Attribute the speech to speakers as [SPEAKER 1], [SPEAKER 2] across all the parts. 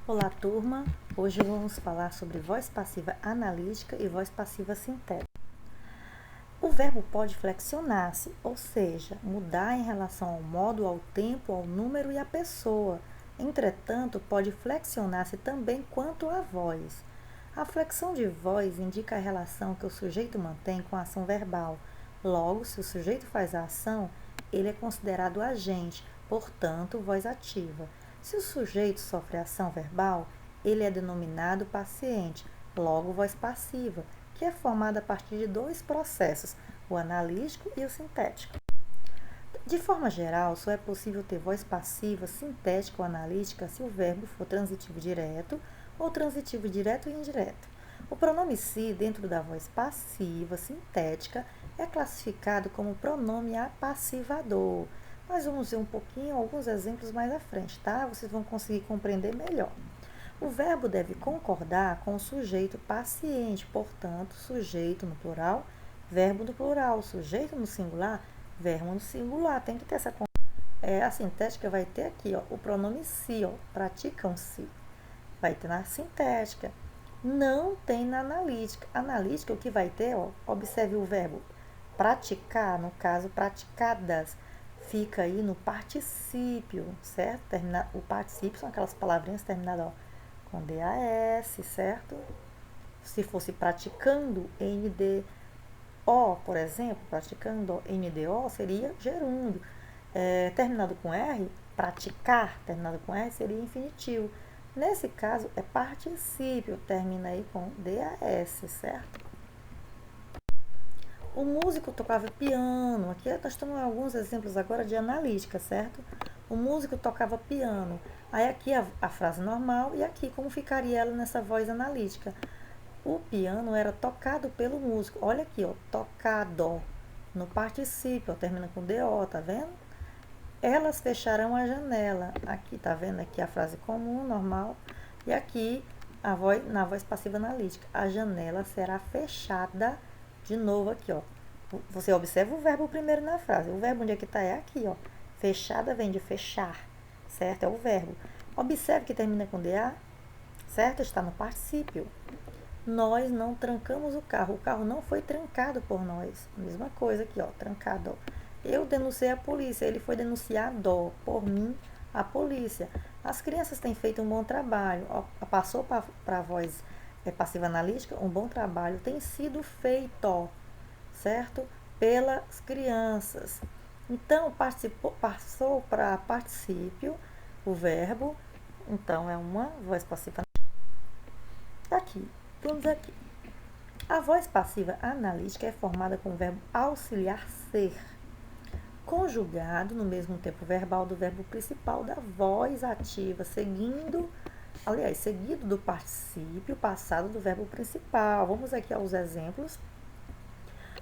[SPEAKER 1] Olá, turma! Hoje vamos falar sobre voz passiva analítica e voz passiva sintética. O verbo pode flexionar-se, ou seja, mudar em relação ao modo, ao tempo, ao número e à pessoa. Entretanto, pode flexionar-se também quanto à voz. A flexão de voz indica a relação que o sujeito mantém com a ação verbal. Logo, se o sujeito faz a ação, ele é considerado agente, portanto, voz ativa. Se o sujeito sofre ação verbal, ele é denominado paciente, logo voz passiva, que é formada a partir de dois processos, o analítico e o sintético. De forma geral, só é possível ter voz passiva, sintética ou analítica se o verbo for transitivo direto ou transitivo direto e indireto. O pronome se, dentro da voz passiva, sintética, é classificado como pronome apassivador. Nós vamos ver um pouquinho, alguns exemplos mais à frente, tá? Vocês vão conseguir compreender melhor. O verbo deve concordar com o sujeito paciente, portanto, sujeito no plural, verbo no plural, sujeito no singular, verbo no singular. Tem que ter essa a sintética vai ter aqui, ó, o pronome se, ó, praticam-se. Vai ter na sintética. Não tem na analítica. Analítica, o que vai ter, ó, observe o verbo praticar, no caso, praticadas, fica aí no particípio, certo? O particípio são aquelas palavrinhas terminadas, ó, com DAS, certo? Se fosse praticando, NDO, por exemplo, praticando, NDO, seria gerúndio. Terminado com R, praticar, terminado com R, seria infinitivo. Nesse caso, é particípio, termina aí com DAS, certo? O músico tocava piano. Aqui nós estamos alguns exemplos agora de analítica, certo? O músico tocava piano. Aí aqui a frase normal e aqui como ficaria ela nessa voz analítica. O piano era tocado pelo músico. Olha aqui, ó, tocado. No particípio, ó, termina com DO, tá vendo? Elas fecharão a janela. Aqui, tá vendo? Aqui a frase comum, normal. E aqui, na voz passiva analítica. A janela será fechada. De novo aqui, ó. Você observa o verbo primeiro na frase. O verbo onde é que está é aqui, ó. Fechada vem de fechar, certo? É o verbo. Observe que termina com DA, certo? Está no particípio. Nós não trancamos o carro. O carro não foi trancado por nós. Mesma coisa aqui, ó. Trancado. Eu denunciei a polícia. Ele foi denunciado por mim, a polícia. As crianças têm feito um bom trabalho. Ó, passou para a voz passiva analítica, um bom trabalho tem sido feito, certo? Pelas crianças. Então, passou para particípio, o verbo, então é uma voz passiva. Aqui, temos aqui. A voz passiva analítica é formada com o verbo auxiliar ser, conjugado no mesmo tempo verbal do verbo principal da voz ativa, seguido do particípio passado do verbo principal. Vamos aqui aos exemplos.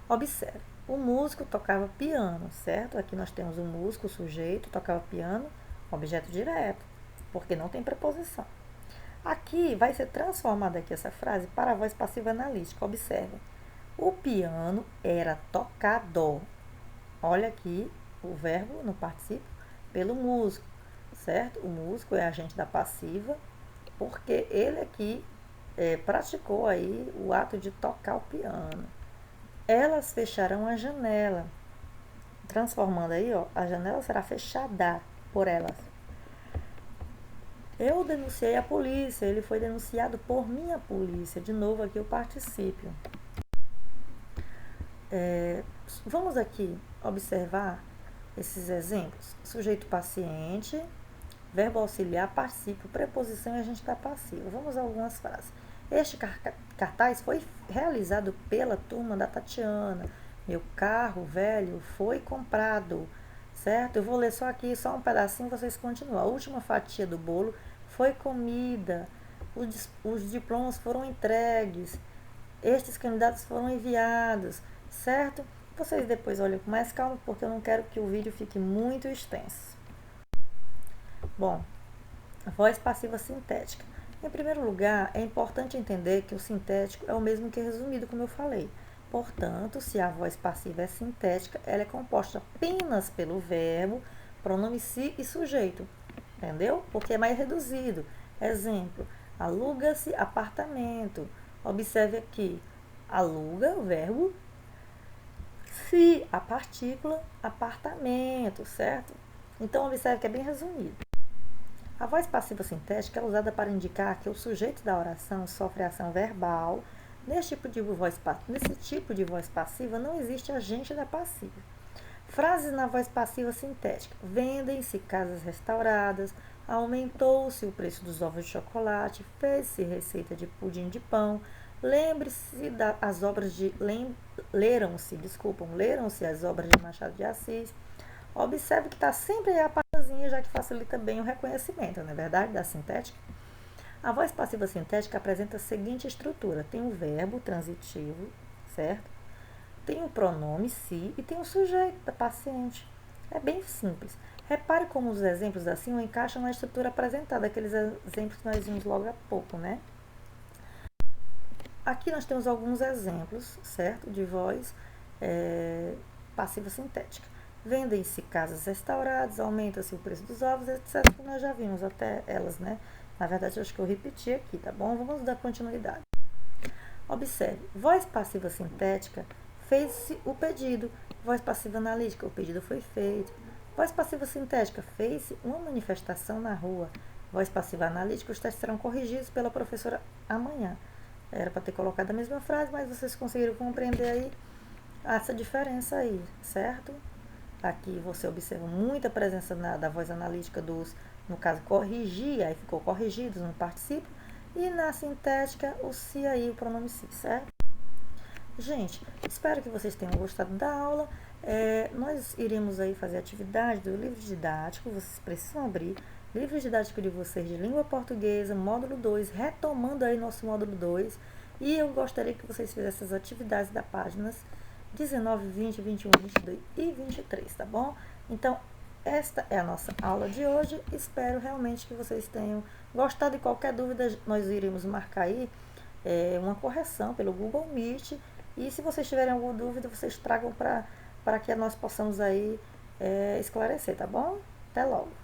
[SPEAKER 1] Observe, o músico tocava piano, certo? Aqui nós temos o músico, o sujeito, tocava piano, objeto direto, porque não tem preposição. Aqui vai ser transformada aqui essa frase para a voz passiva analítica. Observe, o piano era tocado. Olha aqui o verbo no particípio pelo músico, certo? O músico é agente da passiva, porque ele aqui praticou aí o ato de tocar o piano. Elas fecharão a janela, transformando aí, ó, a janela será fechada por elas. Eu denunciei a polícia, ele foi denunciado por minha polícia. De novo aqui o particípio. Vamos aqui observar esses exemplos. Sujeito paciente, verbo auxiliar, particípio, preposição e agente da passiva. Vamos a algumas frases. Este cartaz foi realizado pela turma da Tatiana. Meu carro velho foi comprado, certo? Eu vou ler só aqui, só um pedacinho, vocês continuam. A última fatia do bolo foi comida. Os diplomas foram entregues. Estes candidatos foram enviados, certo? Vocês depois olhem com mais calma, porque eu não quero que o vídeo fique muito extenso. Bom, a voz passiva sintética. Em primeiro lugar, é importante entender que o sintético é o mesmo que resumido, como eu falei. Portanto, se a voz passiva é sintética, ela é composta apenas pelo verbo, pronome se e sujeito. Entendeu? Porque é mais reduzido. Exemplo, aluga-se apartamento. Observe aqui, aluga, o verbo, se, a partícula, apartamento, certo? Então, observe que é bem resumido. A voz passiva sintética é usada para indicar que o sujeito da oração sofre ação verbal. Nesse tipo de voz passiva não existe agente da passiva. Frases na voz passiva sintética. Vendem-se casas restauradas, aumentou-se o preço dos ovos de chocolate, fez-se receita de pudim de pão, lembre-se das obras de leram-se as obras de Machado de Assis. Observe que está sempre aí a pausazinha, já que facilita bem o reconhecimento, não é verdade, da sintética? A voz passiva sintética apresenta a seguinte estrutura: tem um verbo transitivo, certo? Tem o pronome se e tem o sujeito da paciente. É bem simples. Repare como os exemplos assim encaixam na estrutura apresentada, aqueles exemplos que nós vimos logo há pouco, né? Aqui nós temos alguns exemplos, certo? De voz passiva sintética. Vendem-se casas restauradas, aumenta-se o preço dos ovos, etc. Que nós já vimos até elas, né? Na verdade, eu acho que eu repeti aqui, tá bom? Vamos dar continuidade. Observe, voz passiva sintética, fez-se o pedido. Voz passiva analítica, o pedido foi feito. Voz passiva sintética, fez-se uma manifestação na rua. Voz passiva analítica, os testes serão corrigidos pela professora amanhã. Era para ter colocado a mesma frase, mas vocês conseguiram compreender aí essa diferença aí, certo? Aqui você observa muita presença da voz analítica no caso, corrigir, aí ficou corrigidos no particípio, e na sintética, o se aí, o pronome se, certo? Gente, espero que vocês tenham gostado da aula. Nós iremos aí fazer atividade do livro didático, vocês precisam abrir livro didático de vocês de língua portuguesa, módulo 2, retomando aí nosso módulo 2, e eu gostaria que vocês fizessem as atividades da páginas 19, 20, 21, 22 e 23, tá bom? Então, esta é a nossa aula de hoje. Espero realmente que vocês tenham gostado. E qualquer dúvida, nós iremos marcar aí uma correção pelo Google Meet. E se vocês tiverem alguma dúvida, vocês tragam para que nós possamos aí esclarecer, tá bom? Até logo!